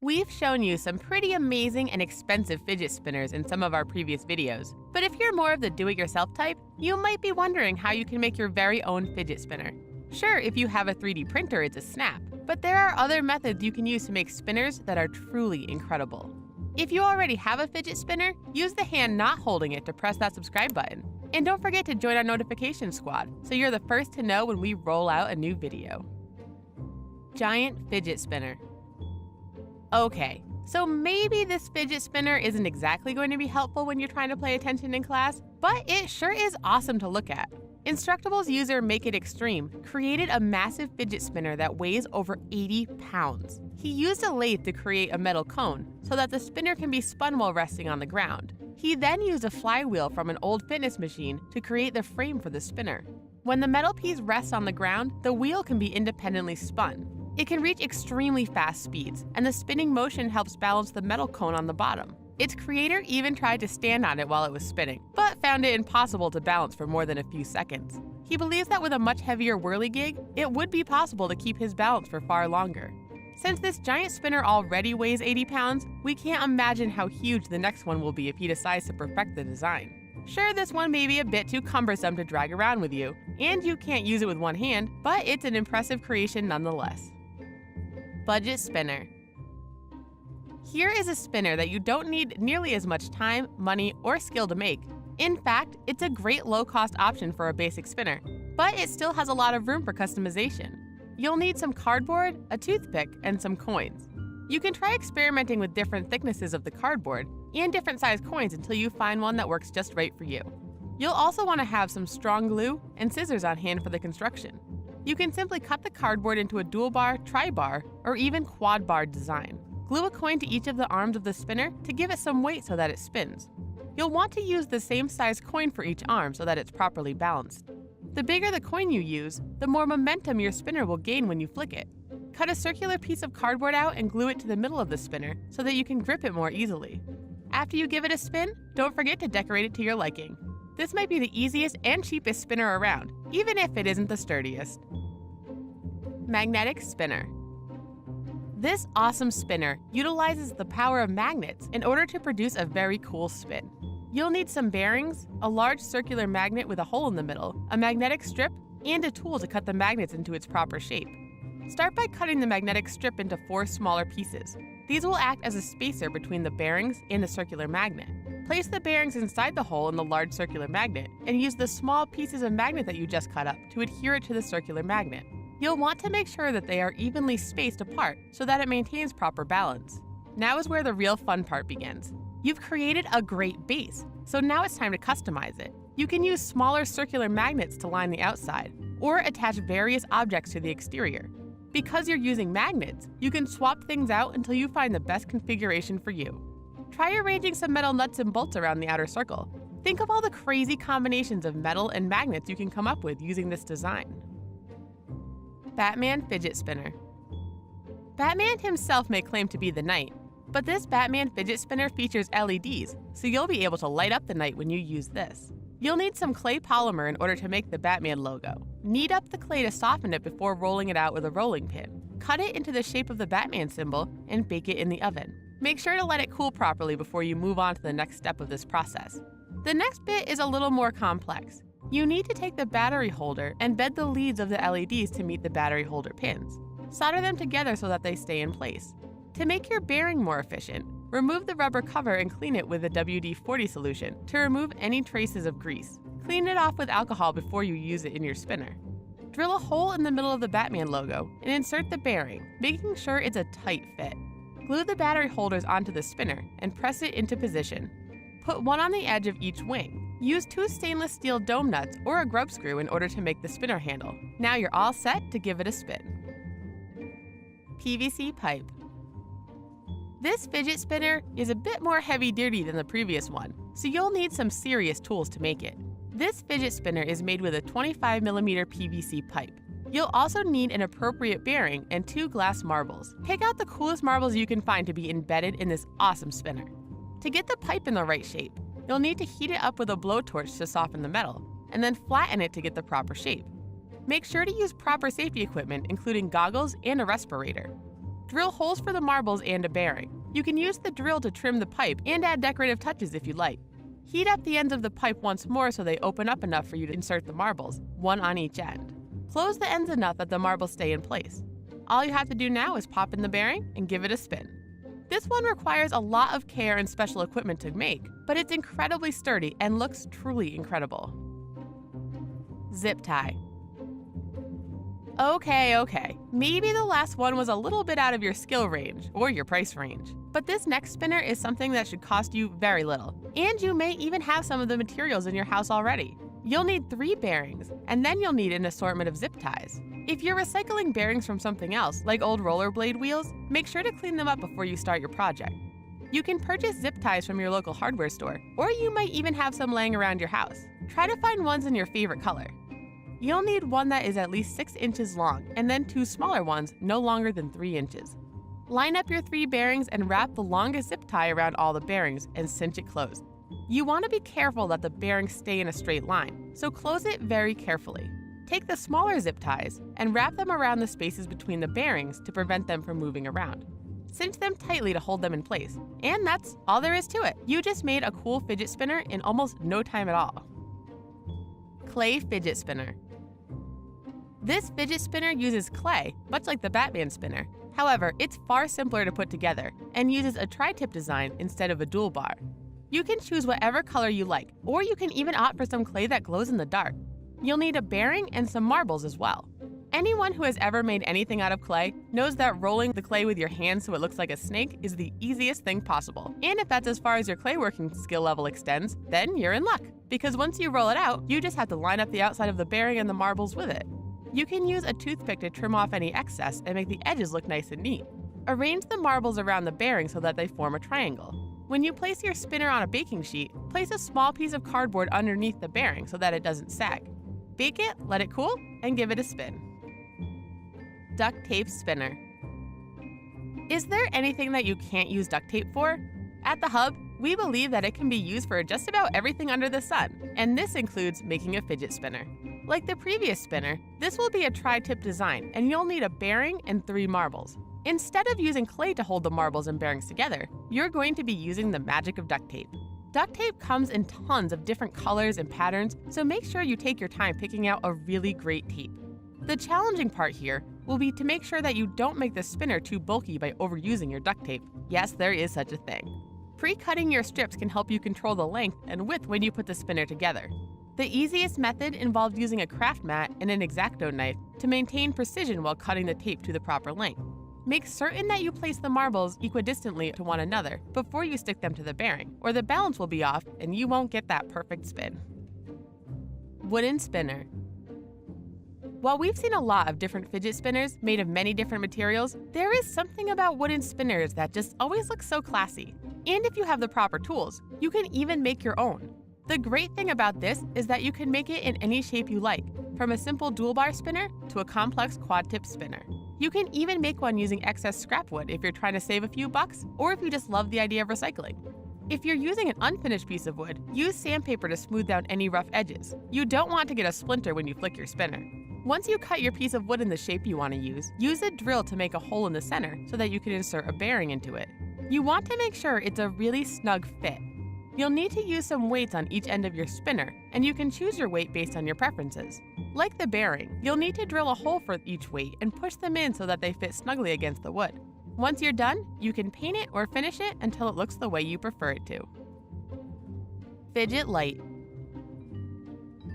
We've shown you some pretty amazing and expensive fidget spinners in some of our previous videos, but if you're more of the do-it-yourself type, you might be wondering how you can make your very own fidget spinner. Sure, if you have a 3D printer, it's a snap, but there are other methods you can use to make spinners that are truly incredible. If you already have a fidget spinner, use the hand not holding it to press that subscribe button. And don't forget to join our notification squad so you're the first to know when we roll out a new video. Giant fidget spinner. Okay, so maybe this fidget spinner isn't exactly going to be helpful when you're trying to pay attention in class, but it sure is awesome to look at. Instructable's user Make It Extreme created a massive fidget spinner that weighs over 80 pounds. He used a lathe to create a metal cone so that the spinner can be spun while resting on the ground. He then used a flywheel from an old fitness machine to create the frame for the spinner. When the metal piece rests on the ground, the wheel can be independently spun. It can reach extremely fast speeds, and the spinning motion helps balance the metal cone on the bottom. Its creator even tried to stand on it while it was spinning, but found it impossible to balance for more than a few seconds. He believes that with a much heavier whirligig, it would be possible to keep his balance for far longer. Since this giant spinner already weighs 80 pounds, we can't imagine how huge the next one will be if he decides to perfect the design. Sure, this one may be a bit too cumbersome to drag around with you, and you can't use it with one hand, but it's an impressive creation nonetheless. Budget spinner. Here is a spinner that you don't need nearly as much time, money, or skill to make. In fact, it's a great low-cost option for a basic spinner, but it still has a lot of room for customization. You'll need some cardboard, a toothpick, and some coins. You can try experimenting with different thicknesses of the cardboard and different size coins until you find one that works just right for you. You'll also want to have some strong glue and scissors on hand for the construction. You can simply cut the cardboard into a dual bar, tri-bar, or even quad bar design. Glue a coin to each of the arms of the spinner to give it some weight so that it spins. You'll want to use the same size coin for each arm so that it's properly balanced. The bigger the coin you use, the more momentum your spinner will gain when you flick it. Cut a circular piece of cardboard out and glue it to the middle of the spinner so that you can grip it more easily. After you give it a spin, don't forget to decorate it to your liking. This might be the easiest and cheapest spinner around, even if it isn't the sturdiest. Magnetic spinner. This awesome spinner utilizes the power of magnets in order to produce a very cool spin. You'll need some bearings, a large circular magnet with a hole in the middle, a magnetic strip, and a tool to cut the magnets into its proper shape. Start by cutting the magnetic strip into 4 smaller pieces. These will act as a spacer between the bearings and the circular magnet. Place the bearings inside the hole in the large circular magnet and use the small pieces of magnet that you just cut up to adhere it to the circular magnet. You'll want to make sure that they are evenly spaced apart so that it maintains proper balance. Now is where the real fun part begins. You've created a great base, so now it's time to customize it. You can use smaller circular magnets to line the outside, or attach various objects to the exterior. Because you're using magnets, you can swap things out until you find the best configuration for you. Try arranging some metal nuts and bolts around the outer circle. Think of all the crazy combinations of metal and magnets you can come up with using this design. Batman fidget spinner. Batman himself may claim to be the knight, but this Batman fidget spinner features LEDs, so you'll be able to light up the night when you use this. You'll need some clay polymer in order to make the Batman logo. Knead up the clay to soften it before rolling it out with a rolling pin. Cut it into the shape of the Batman symbol and bake it in the oven. Make sure to let it cool properly before you move on to the next step of this process. The next bit is a little more complex. You need to take the battery holder and bed the leads of the LEDs to meet the battery holder pins. Solder them together so that they stay in place. To make your bearing more efficient, remove the rubber cover and clean it with a WD-40 solution to remove any traces of grease. Clean it off with alcohol before you use it in your spinner. Drill a hole in the middle of the Batman logo and insert the bearing, making sure it's a tight fit. Glue the battery holders onto the spinner and press it into position. Put one on the edge of each wing. Use 2 stainless steel dome nuts or a grub screw in order to make the spinner handle. Now you're all set to give it a spin. PVC pipe. This fidget spinner is a bit more heavy-duty than the previous one, so you'll need some serious tools to make it. This fidget spinner is made with a 25mm PVC pipe. You'll also need an appropriate bearing and 2 glass marbles. Pick out the coolest marbles you can find to be embedded in this awesome spinner. To get the pipe in the right shape, you'll need to heat it up with a blowtorch to soften the metal, and then flatten it to get the proper shape. Make sure to use proper safety equipment, including goggles and a respirator. Drill holes for the marbles and a bearing. You can use the drill to trim the pipe and add decorative touches if you like. Heat up the ends of the pipe once more so they open up enough for you to insert the marbles, one on each end. Close the ends enough that the marbles stay in place. All you have to do now is pop in the bearing and give it a spin. This one requires a lot of care and special equipment to make, but it's incredibly sturdy and looks truly incredible. Zip tie. Okay, maybe the last one was a little bit out of your skill range or your price range, but this next spinner is something that should cost you very little, and you may even have some of the materials in your house already. You'll need 3 bearings, and then you'll need an assortment of zip ties. If you're recycling bearings from something else, like old rollerblade wheels, make sure to clean them up before you start your project. You can purchase zip ties from your local hardware store, or you might even have some laying around your house. Try to find ones in your favorite color. You'll need one that is at least 6 inches long, and then 2 smaller ones no longer than 3 inches. Line up your 3 bearings and wrap the longest zip tie around all the bearings and cinch it closed. You want to be careful that the bearings stay in a straight line, so close it very carefully. Take the smaller zip ties and wrap them around the spaces between the bearings to prevent them from moving around. Cinch them tightly to hold them in place. And that's all there is to it. You just made a cool fidget spinner in almost no time at all. Clay fidget spinner. This fidget spinner uses clay, much like the Batman spinner. However, it's far simpler to put together and uses a tri-tip design instead of a dual bar. You can choose whatever color you like, or you can even opt for some clay that glows in the dark. You'll need a bearing and some marbles as well. Anyone who has ever made anything out of clay knows that rolling the clay with your hands so it looks like a snake is the easiest thing possible. And if that's as far as your clay working skill level extends, then you're in luck. Because once you roll it out, you just have to line up the outside of the bearing and the marbles with it. You can use a toothpick to trim off any excess and make the edges look nice and neat. Arrange the marbles around the bearing so that they form a triangle. When you place your spinner on a baking sheet, place a small piece of cardboard underneath the bearing so that it doesn't sag. Bake it, let it cool, and give it a spin. Duct tape spinner. Is there anything that you can't use duct tape for? At the Hub, we believe that it can be used for just about everything under the sun, and this includes making a fidget spinner. Like the previous spinner, this will be a tri-tip design, and you'll need a bearing and 3 marbles. Instead of using clay to hold the marbles and bearings together, you're going to be using the magic of duct tape. Duct tape comes in tons of different colors and patterns, so make sure you take your time picking out a really great tape. The challenging part here will be to make sure that you don't make the spinner too bulky by overusing your duct tape. Yes, there is such a thing. Pre-cutting your strips can help you control the length and width when you put the spinner together. The easiest method involves using a craft mat and an X-Acto knife to maintain precision while cutting the tape to the proper length. Make certain that you place the marbles equidistantly to one another before you stick them to the bearing, or the balance will be off and you won't get that perfect spin. Wooden spinner. While we've seen a lot of different fidget spinners made of many different materials, there is something about wooden spinners that just always looks so classy. And if you have the proper tools, you can even make your own. The great thing about this is that you can make it in any shape you like, from a simple dual bar spinner to a complex quad tip spinner. You can even make one using excess scrap wood if you're trying to save a few bucks, or if you just love the idea of recycling. If you're using an unfinished piece of wood, use sandpaper to smooth down any rough edges. You don't want to get a splinter when you flick your spinner. Once you cut your piece of wood in the shape you want to use a drill to make a hole in the center so that you can insert a bearing into it. You want to make sure it's a really snug fit. You'll need to use some weights on each end of your spinner, and you can choose your weight based on your preferences. Like the bearing, you'll need to drill a hole for each weight and push them in so that they fit snugly against the wood. Once you're done, you can paint it or finish it until it looks the way you prefer it to. Fidget light.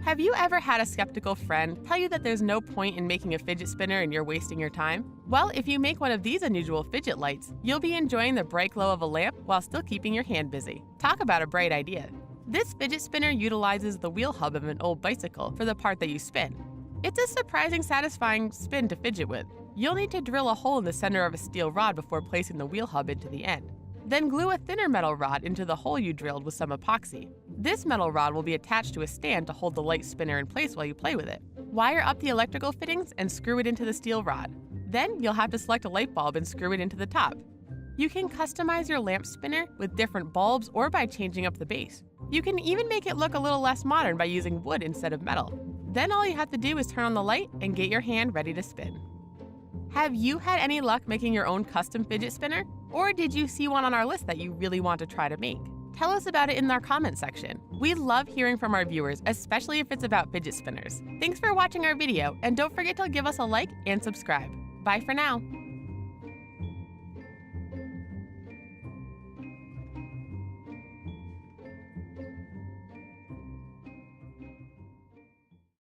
Have you ever had a skeptical friend tell you that there's no point in making a fidget spinner and you're wasting your time? Well, if you make one of these unusual fidget lights, you'll be enjoying the bright glow of a lamp while still keeping your hand busy. Talk about a bright idea. This fidget spinner utilizes the wheel hub of an old bicycle for the part that you spin. It's a surprising satisfying spin to fidget with. You'll need to drill a hole in the center of a steel rod before placing the wheel hub into the end. Then glue a thinner metal rod into the hole you drilled with some epoxy. This metal rod will be attached to a stand to hold the light spinner in place while you play with it. Wire up the electrical fittings and screw it into the steel rod. Then you'll have to select a light bulb and screw it into the top. You can customize your lamp spinner with different bulbs or by changing up the base. You can even make it look a little less modern by using wood instead of metal. Then all you have to do is turn on the light and get your hand ready to spin. Have you had any luck making your own custom fidget spinner? Or did you see one on our list that you really want to try to make? Tell us about it in our comment section. We love hearing from our viewers, especially if it's about fidget spinners. Thanks for watching our video, and don't forget to give us a like and subscribe. Bye for now.